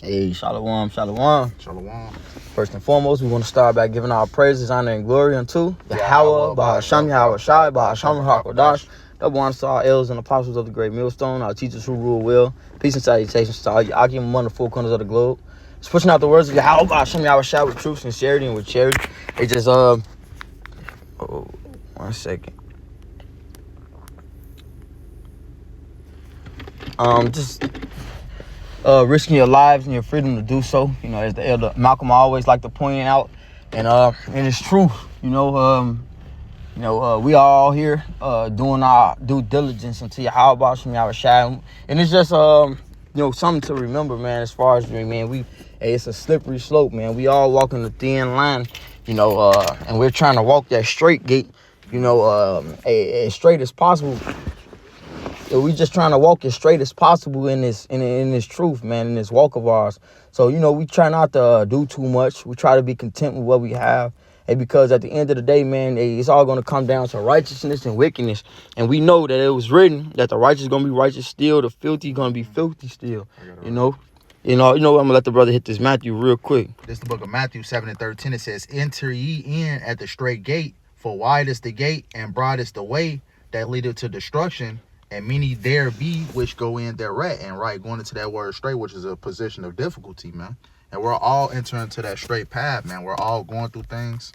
Hey, Shalom, Shalom. Shalom. First and foremost, we want to start by giving our praises, honor, and glory unto Yahweh, Bahasham Yahweh Shai, Bahasham HaKodash. Double honors to our elders and apostles of the great millstone, our teachers who rule well. Peace and salutations to all you Akim among the four corners of the globe. Just pushing out the words of Yahweh, Bahasham Yahweh Shai with truth, sincerity, and with charity. It just, oh, 1 second. Just risking your lives and your freedom to do so, as the elder Malcolm always like to point out, and it's true. We are all here doing our due diligence into Yahweh Shem Yahweh Shai, and it's just something to remember, man. As far as it's a slippery slope, man. We all walking the thin line, and we're trying to walk that straight gate, as straight as possible. We just trying to walk as straight as possible in this truth, man, in this walk of ours. So, we try not to do too much. We try to be content with what we have. And because at the end of the day, man, it's all going to come down to righteousness and wickedness. And we know that it was written that the righteous going to be righteous still, the filthy going to be filthy still. I'm going to let the brother hit this Matthew real quick. This is the book of Matthew 7:13. It says, "Enter ye in at the straight gate, for wide is the gate and broad is the way that leadeth to destruction, and many there be which go in thereat." And going into that word straight, which is a position of difficulty, man. And we're all entering into that straight path, man. We're all going through things.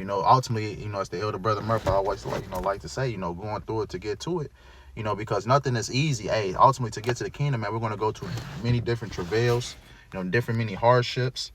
Ultimately, as the elder brother Murphy always like to say, going through it to get to it. Because nothing is easy. Hey, ultimately to get to the kingdom, man, we're going to go through many different travails, many hardships.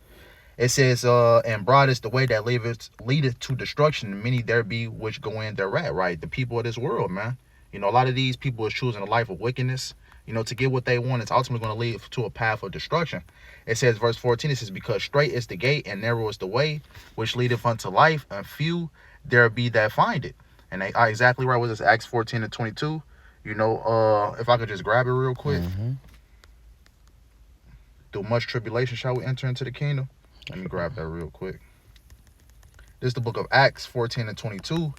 It says, and broad is the way that leadeth to destruction, and many there be which go in thereat, right? The people of this world, man. A lot of these people are choosing a life of wickedness, to get what they want. It's ultimately going to lead to a path of destruction. It says, verse 14, it says, "Because straight is the gate and narrow is the way which leadeth unto life, and few there be that find it." And they are exactly right with this, Acts 14:22. If I could just grab it real quick. Through much tribulation shall we enter into the kingdom. Let me grab that real quick. This is the book of Acts 14:22.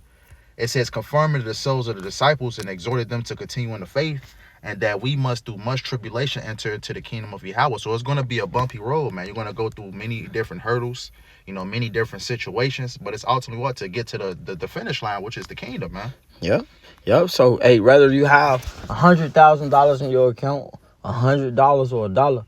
It says, "Confirming the souls of the disciples and exhorted them to continue in the faith, and that we must through much tribulation enter into the kingdom of Yahweh." So it's going to be a bumpy road, man. You're going to go through many different hurdles, many different situations, but it's ultimately to get to the finish line, which is the kingdom, man. Yep. So, hey, whether you have $100,000 in your account, $100 or $1,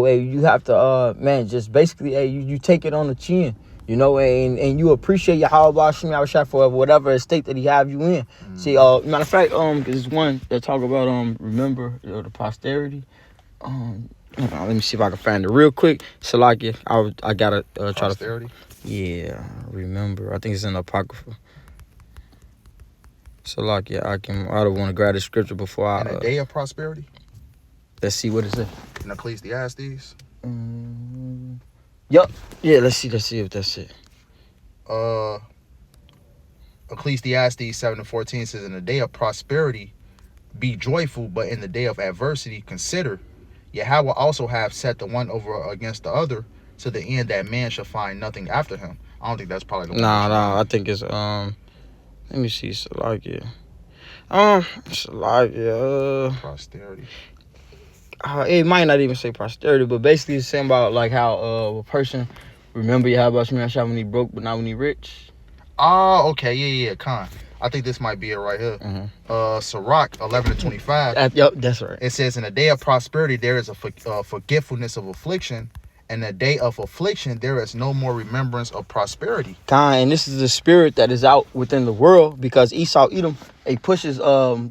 hey, you have to, just basically, hey, you take it on the chin. And you appreciate Yahweh Shem Yahweh Shai for whatever estate that he have you in. See, matter of fact, there's one that talk about remember the posterity. Let me see if I can find it real quick. Salakia, I gotta try Posterity? Yeah, remember. I think it's in the Apocrypha. Salakia, I don't want to grab the scripture before In a day of prosperity. Let's see what it is. In Ecclesiastes. Yup. Yeah, let's see if that's it. Ecclesiastes 7:14 says, "In the day of prosperity be joyful, but in the day of adversity consider. Yahweh also have set the one over against the other, to the end that man shall find nothing after him." I don't think that's probably the one. Nah, I think it's let me see, Salakia. Salakia. Posterity. It might not even say posterity, but basically it's saying about like how a person remember Yahweh Shem Yahweh Shai when he broke, but not when he rich. Oh, okay, yeah, Khan. I think this might be it right here. Sirach 11:25. Yep, that's right. It says, "In the day of prosperity there is a forgetfulness of affliction, and the day of affliction there is no more remembrance of prosperity." And this is the spirit that is out within the world, because Esau Edom, he pushes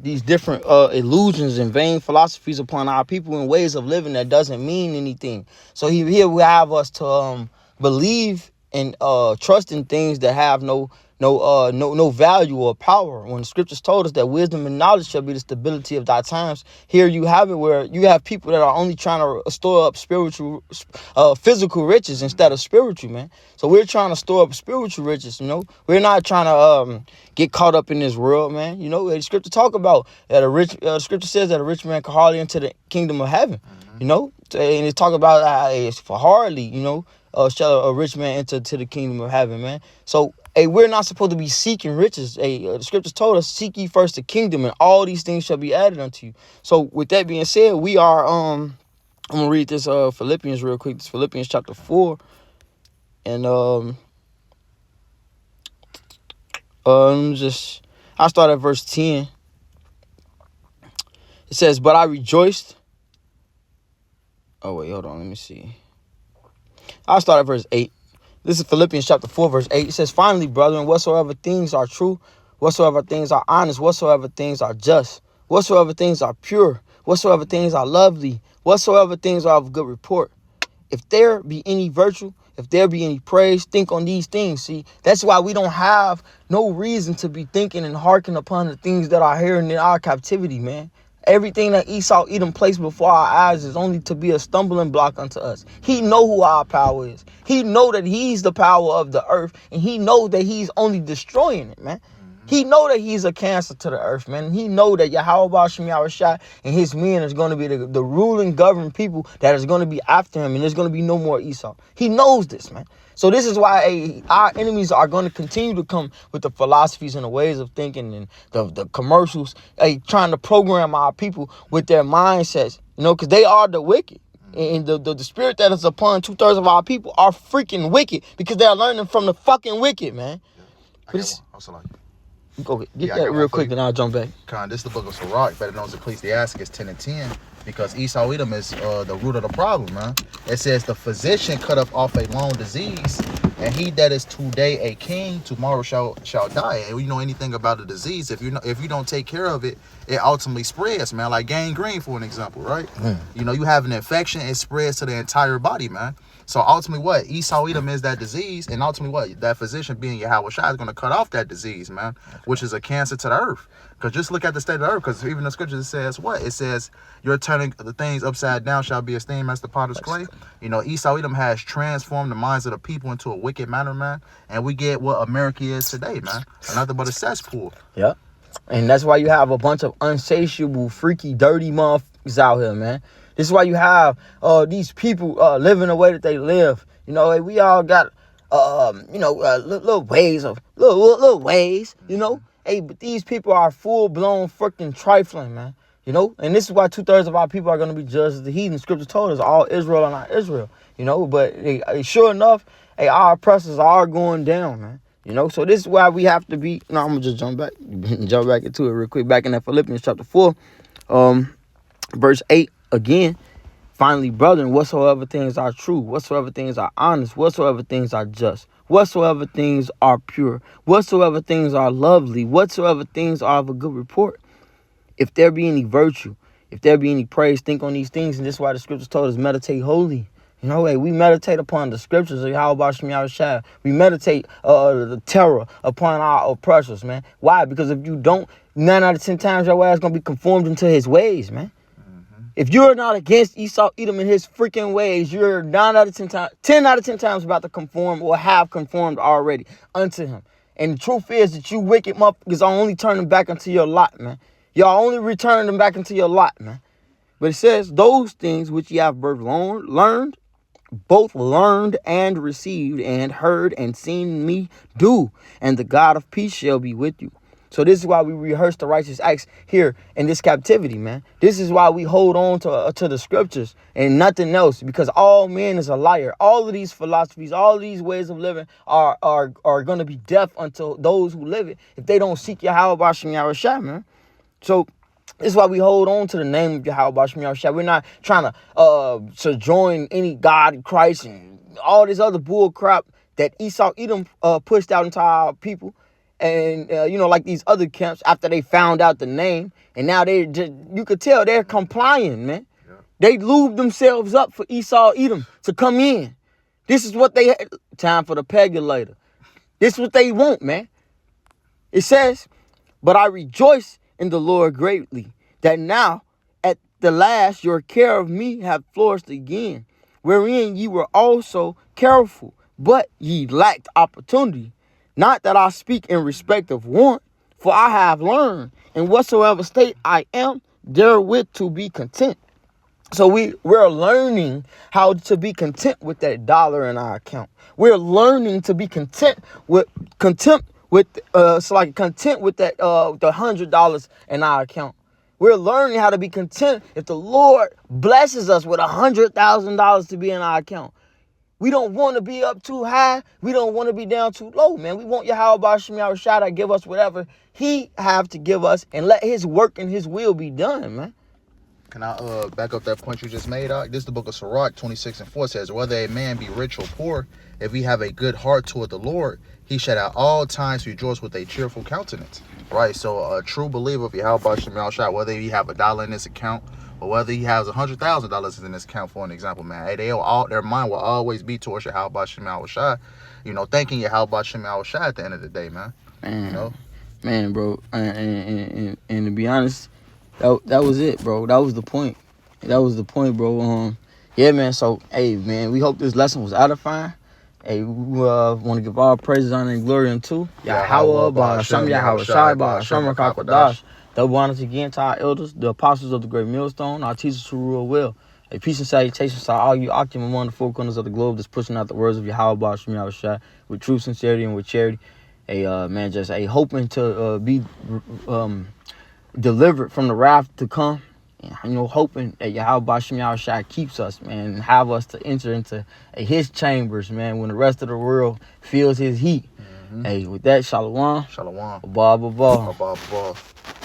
these different illusions and vain philosophies upon our people and ways of living that doesn't mean anything. So here we have us to believe and trust in things that have no value or power. When the scriptures told us that wisdom and knowledge shall be the stability of thy times, here you have it where you have people that are only trying to store up physical riches instead of spiritual, man. So we're trying to store up spiritual riches, We're not trying to get caught up in this world, man. The scripture talk about that scripture says that a rich man can hardly enter the kingdom of heaven, and it talk about it's for hardly, shall a rich man enter to the kingdom of heaven, man. So, hey, we're not supposed to be seeking riches. Hey, the scriptures told us, "Seek ye first the kingdom, and all these things shall be added unto you." So, with that being said, we are I'm gonna read this Philippians real quick. This Philippians chapter 4, and I start at verse 10. It says, "But I rejoiced." Oh wait, hold on. Let me see. I'll start at verse 8. This is Philippians chapter 4, verse 8. It says, "Finally, brethren, whatsoever things are true, whatsoever things are honest, whatsoever things are just, whatsoever things are pure, whatsoever things are lovely, whatsoever things are of good report. If there be any virtue, if there be any praise, think on these things." See, that's why we don't have no reason to be thinking and hearkening upon the things that are here in our captivity, man. Everything that Esau Edom placed before our eyes is only to be a stumbling block unto us. He know who our power is. He know that he's the power of the earth, and he know that he's only destroying it, man. He know that he's a cancer to the earth, man. He know that Yahweh Shem Yahushua and his men is going to be the ruling, governing people that is going to be after him, and there's going to be no more Esau. He knows this, man. So this is why our enemies are going to continue to come with the philosophies and the ways of thinking and the commercials, trying to program our people with their mindsets, because they are the wicked. And the spirit that is upon 2/3 of our people are freaking wicked because they are learning from the fucking wicked, man. I also like it. Go get that real quick, and I'll jump back. This is the book of Sirach, better known as Ecclesiastes 10 and 10, because Esau Edom is the root of the problem, man. It says, "The physician cutteth off a long disease, and he that is today a king, tomorrow shall die." And you know anything about a disease, if you don't take care of it, it ultimately spreads, man. Like gangrene, for an example, right? You have an infection, it spreads to the entire body, man. So ultimately what? Esau Edom is that disease, and ultimately what? That physician being Yahweh Shai is going to cut off that disease, man, which is a cancer to the earth. Because just look at the state of the earth, because even the scriptures says what? It says, "You're turning the things upside down shall be esteemed as the potter's clay." Esau Edom has transformed the minds of the people into a wicked manner, man. And we get what America is today, man. Nothing but a cesspool. Yeah. And that's why you have a bunch of unsatiable, freaky, dirty motherfuckers out here, man. This is why you have these people living the way that they live. We all got little ways of little ways, Hey, but these people are full blown freaking trifling, man. And this is why 2/3 of our people are going to be judged as the heathen. Scripture told us all Israel and not Israel. But sure enough, our oppressors are going down, man. So this is why we have to be. No, I'm gonna just jump back into it real quick. Back in that Philippians chapter 4, verse 8 again. "Finally, brethren, whatsoever things are true, whatsoever things are honest, whatsoever things are just, whatsoever things are pure, whatsoever things are lovely, whatsoever things are of a good report. If there be any virtue, if there be any praise, think on these things." And this is why the scriptures told us meditate holy. We meditate upon the scriptures of Yahweh Shem Yahushua. We meditate the terror upon our oppressors, man. Why? Because if you don't, 9 out of 10 times your ass gonna be conformed into his ways, man. If you're not against Esau Edom and his freaking ways, you're 9 out of 10 times, 10 out of 10 times about to conform or have conformed already unto him. And the truth is that you wicked motherfuckers are only turning back into your lot, man. Y'all only return them back into your lot, man. But it says, "Those things which ye have both learned and received and heard and seen me do, and the God of peace shall be with you." So this is why we rehearse the righteous acts here in this captivity, man. This is why we hold on to the scriptures and nothing else, because all men is a liar. All of these philosophies, all of these ways of living are going to be deaf unto those who live it if they don't seek Yahweh Shem Yahushua, man. So this is why we hold on to the name of Yahweh Shem Yahushua. We're not trying to join any God, Christ, and all this other bull crap that Esau Edom pushed out into our people. And, like these other camps, after they found out the name, and now you could tell they're complying, man. Yeah. They lubed themselves up for Esau Edom to come in. This is what they had. Time for the pegulator. This is what they want, man. It says, "But I rejoice in the Lord greatly, that now at the last your care of me hath flourished again, wherein ye were also careful, but ye lacked opportunity. Not that I speak in respect of want, for I have learned in whatsoever state I am, therewith to be content." So we're learning how to be content with that dollar in our account. We're learning to be content with that the $100 in our account. We're learning how to be content if the Lord blesses us with $100,000 to be in our account. We don't want to be up too high. We don't want to be down too low, man. We want Yahweh Shem Yahushua to give us whatever he have to give us and let his work and his will be done, man. Can I back up that point you just made, Doc? This is the book of Sirach 26:4 says, whether a man be rich or poor, if he have a good heart toward the Lord, he shall at all times rejoice with a cheerful countenance. Right? So a true believer of Yahweh Shem Yahushua, whether he have $1 in his account or whether he has $100,000 in his account, for an example, man, hey, their mind will always be towards Yahweh Shem Yahushua, thanking Yahweh Shem Yahushua at the end of the day, man. Man, bro, and to be honest, that was it, bro. That was the point. Bro. Yeah, man. So, hey, man, we hope this lesson was edifying. Hey, we want to give all praises, honor, and glory unto Yahweh, Ba'ashem Yahweh Shai, Ba'ashem Rakakadash. Double honors again to our elders, the apostles of the great millstone, our teachers who rule well. A peace and salutations to all you Akim among the four corners of the globe that's pushing out the words of Yahweh, Ba'ashem Yahweh Shai with true sincerity and with charity. Man, just hoping to be delivered from the wrath to come. Hoping that Yahweh Ba'ashem Yahweh Shai keeps us, man, and have us to enter into his chambers, man, when the rest of the world feels his heat. Hey, with that, shalom. Shalom. Abba. Abba.